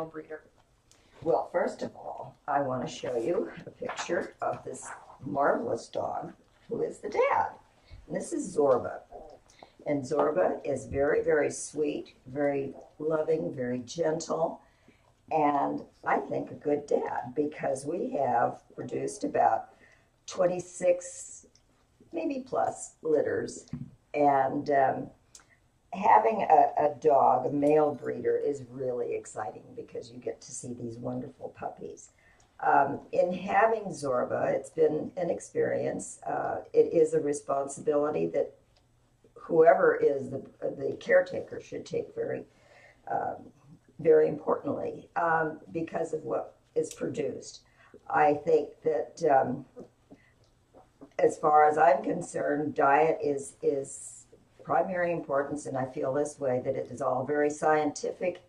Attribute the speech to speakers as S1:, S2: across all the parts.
S1: male breeder?
S2: Well, first of all, I want to show you a picture of this marvelous dog who is the dad. And this is Zorba. And Zorba is very, very sweet, very loving, very gentle, and I think a good dad because we have produced about 26, maybe plus, litters. And having a dog, a male breeder, is really exciting because you get to see these wonderful puppies. In having Zorba, it's been an experience. It is a responsibility that whoever is the caretaker should take very importantly because of what is produced. I think that as far as I'm concerned, diet is primary importance, and I feel this way, that it is all very scientific,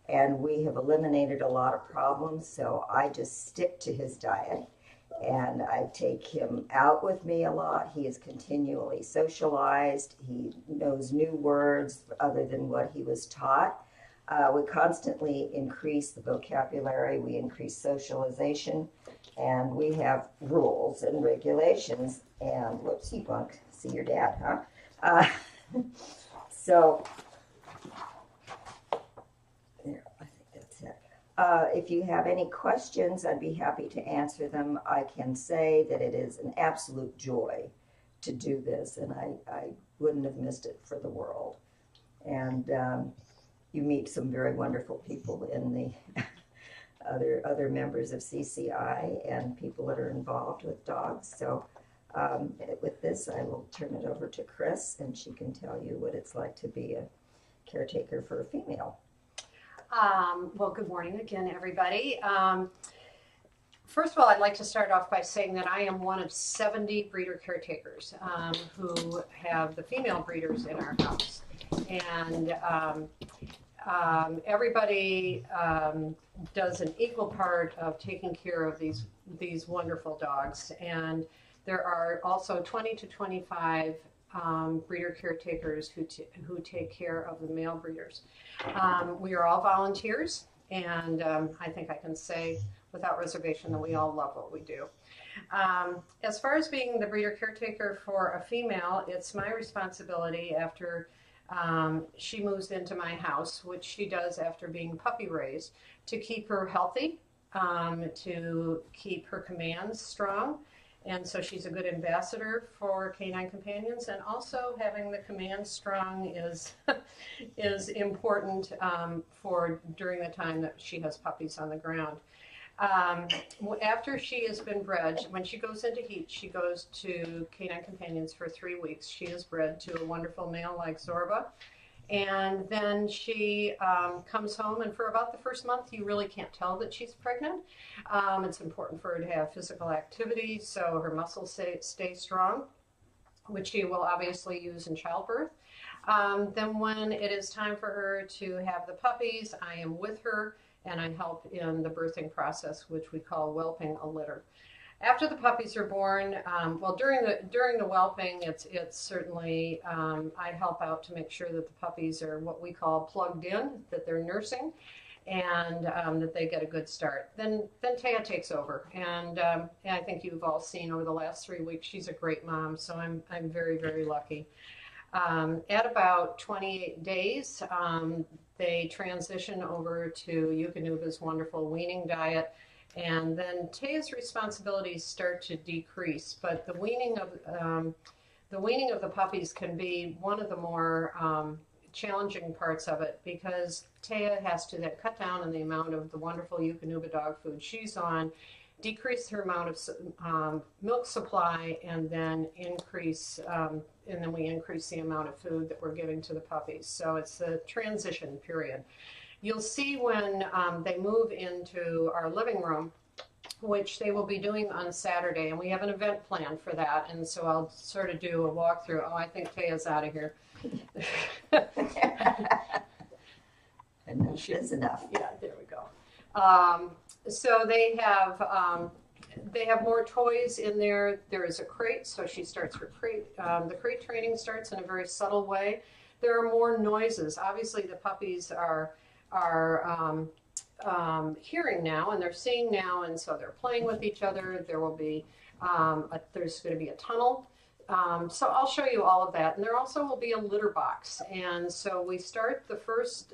S2: and we have eliminated a lot of problems, so I just stick to his diet, and I take him out with me a lot. He is continually socialized. He knows new words other than what he was taught. We constantly increase the vocabulary, we increase socialization, and we have rules and regulations. And whoops, you bunk, see your dad, huh? So, there, I think that's it. If you have any questions, I'd be happy to answer them. I can say that it is an absolute joy to do this, and I wouldn't have missed it for the world. And you meet some very wonderful people in the other members of CCI and people that are involved with dogs. So with this, I will turn it over to Chris, and she can tell you what it's like to be a caretaker for a female.
S1: Well, good morning again, everybody. First of all, I'd like to start off by saying that I am one of 70 breeder caretakers who have the female breeders in our house. And everybody does an equal part of taking care of these wonderful dogs. And there are also 20 to 25 breeder caretakers who take care of the male breeders. We are all volunteers, and I think I can say without reservation that we all love what we do. As far as being the breeder caretaker for a female, it's my responsibility after she moves into my house, which she does after being puppy raised, to keep her healthy, to keep her commands strong. And so she's a good ambassador for Canine Companions, and also having the command strong is important for during the time that she has puppies on the ground. After she has been bred, when she goes into heat, she goes to Canine Companions for 3 weeks. She is bred to a wonderful male like Zorba. And then she comes home, and for about the first month, you really can't tell that she's pregnant. It's important for her to have physical activity so her muscles stay strong, which she will obviously use in childbirth. Then when it is time for her to have the puppies, I am with her, and I help in the birthing process, which we call whelping a litter. After the puppies are born, well, during the whelping, it's certainly I help out to make sure that the puppies are what we call plugged in, that they're nursing, and that they get a good start. Then Taya takes over, and I think you've all seen over the last 3 weeks, she's a great mom. So I'm very, very lucky. At about 28 days, they transition over to Eukanuba's wonderful weaning diet. And then Taya's responsibilities start to decrease, but the weaning of the puppies can be one of the more challenging parts of it, because Taya has to then cut down on the amount of the wonderful Eukanuba dog food she's on, decrease her amount of milk supply, and then we increase the amount of food that we're giving to the puppies. So it's the transition period. You'll see when they move into our living room, which they will be doing on Saturday, and we have an event planned for that, and so I'll sort of do a walkthrough. Oh, I think Taya's out of here.
S2: Enough is enough.
S1: Yeah, there we go. So they have more toys in there. There is a crate, so she starts her crate. The crate training starts in a very subtle way. There are more noises. Obviously, the puppies are hearing now and they're seeing now, and so they're playing with each other. There will be there's going to be a tunnel. So I'll show you all of that, and there also will be a litter box. And so we start the first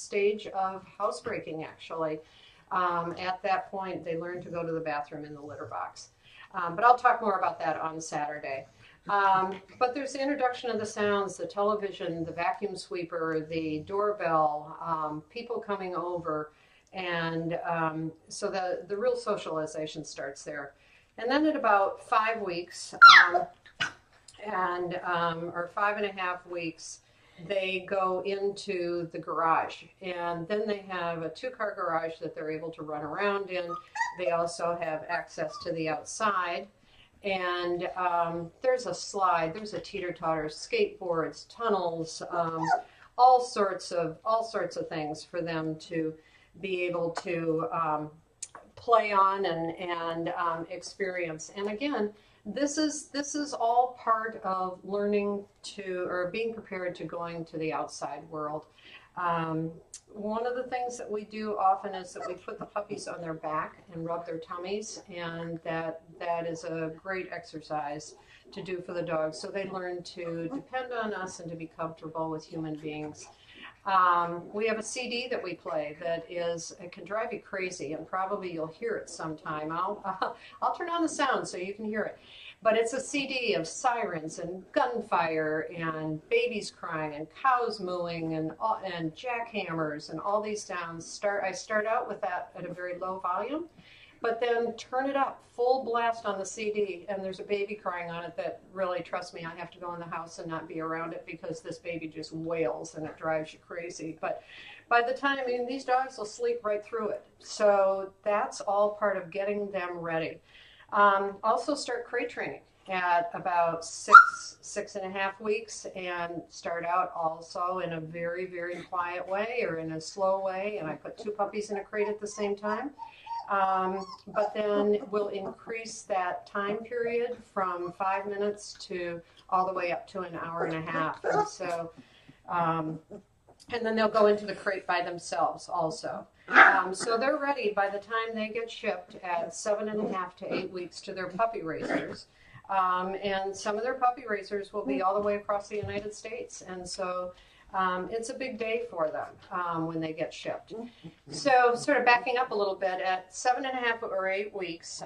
S1: stage of housebreaking actually. At that point, they learn to go to the bathroom in the litter box. But I'll talk more about that on Saturday. But there's the introduction of the sounds, the television, the vacuum sweeper, the doorbell, people coming over, and so the real socialization starts there. And then at about 5 weeks, or 5.5 weeks, they go into the garage, and then they have a 2-car garage that they're able to run around in. They also have access to the outside, and there's a slide, there's a teeter-totter, skateboards, tunnels, all sorts of things for them to be able to play on and experience. And again, this is all part of learning to, or being prepared to going to the outside world. One of the things that we do often is that we put the puppies on their back and rub their tummies, and that is a great exercise to do for the dogs, so they learn to depend on us and to be comfortable with human beings. We have a CD that we play that it can drive you crazy, and probably you'll hear it sometime. I'll turn on the sound so you can hear it. But it's a CD of sirens and gunfire and babies crying and cows mooing and jackhammers and all these sounds. I start out with that at a very low volume, but then turn it up full blast on the CD, and there's a baby crying on it that really, trust me, I have to go in the house and not be around it because this baby just wails and it drives you crazy. But by the time, these dogs will sleep right through it. So that's all part of getting them ready. Also start crate training at about 6.5 weeks, and start out also in a very, very quiet way or in a slow way. And I put 2 puppies in a crate at the same time. But then we'll increase that time period from 5 minutes to all the way up to an hour and a half. And so, and then they'll go into the crate by themselves also. So they're ready by the time they get shipped at 7.5 to 8 weeks to their puppy raisers. And some of their puppy raisers will be all the way across the United States. And so it's a big day for them when they get shipped. So sort of backing up a little bit, at 7.5 or 8 weeks,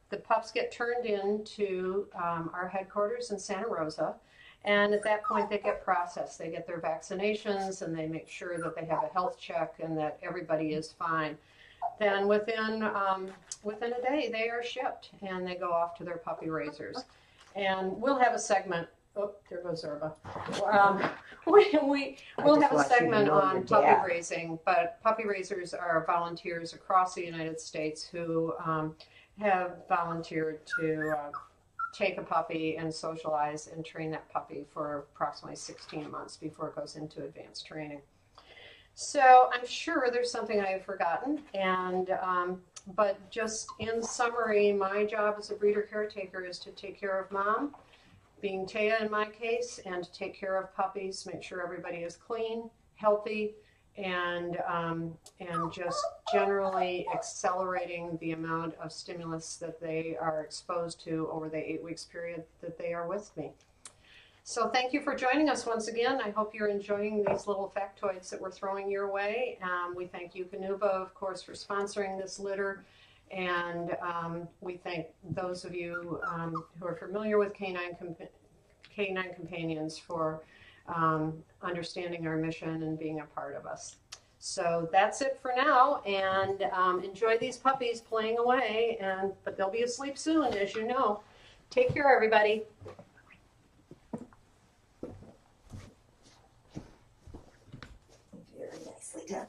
S1: the pups get turned into our headquarters in Santa Rosa. And at that point, they get processed. They get their vaccinations, and they make sure that they have a health check and that everybody is fine. Then within a day, they are shipped, and they go off to their puppy raisers. And we'll have a segment. Oh, there goes Zorba. We'll have a segment on puppy raising, but puppy raisers are volunteers across the United States who have volunteered to take a puppy and socialize and train that puppy for approximately 16 months before it goes into advanced training. So I'm sure there's something I've forgotten, and but just in summary, my job as a breeder caretaker is to take care of Mom, being Taya in my case, and to take care of puppies, make sure everybody is clean, healthy, and just generally accelerating the amount of stimulus that they are exposed to over the 8 weeks period that they are with me. So thank you for joining us once again. I hope you're enjoying these little factoids that we're throwing your way. We thank you, Canuba, of course, for sponsoring this litter. And we thank those of you who are familiar with Canine Companions for understanding our mission and being a part of us. So that's it for now, and enjoy these puppies playing away, but they'll be asleep soon, as you know. Take care, everybody.
S2: Very nicely done.